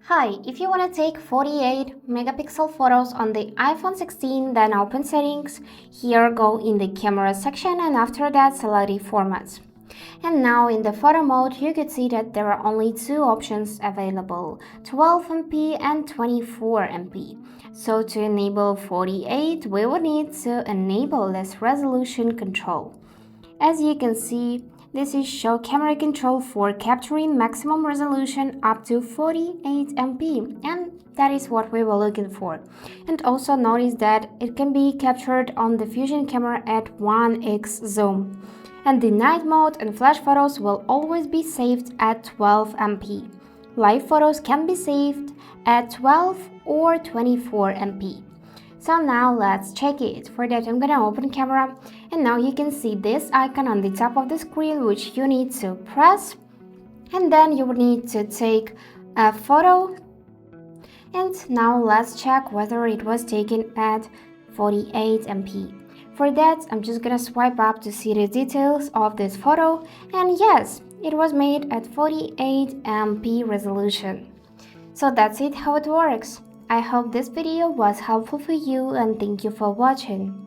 Hi, if you want to take 48 megapixel photos on the iPhone 16, then open settings, here go in the camera section and after that select the formats. And now in the photo mode, you could see that there are only two options available, 12MP and 24MP. So to enable 48, we will need to enable less resolution control. As you can see, this is show camera control for capturing maximum resolution up to 48MP, and that is what we were looking for. And also notice that it can be captured on the Fusion camera at 1x zoom. And the night mode and flash photos will always be saved at 12MP. Live photos can be saved at 12 or 24MP. So now let's check it. For that I'm gonna open camera and now you can see this icon on the top of the screen which you need to press, and then you will need to take a photo. And now let's check whether it was taken at 48MP. For that I'm just gonna swipe up to see the details of this photo, and yes, it was made at 48MP resolution. So that's it how it works. I hope this video was helpful for you and thank you for watching.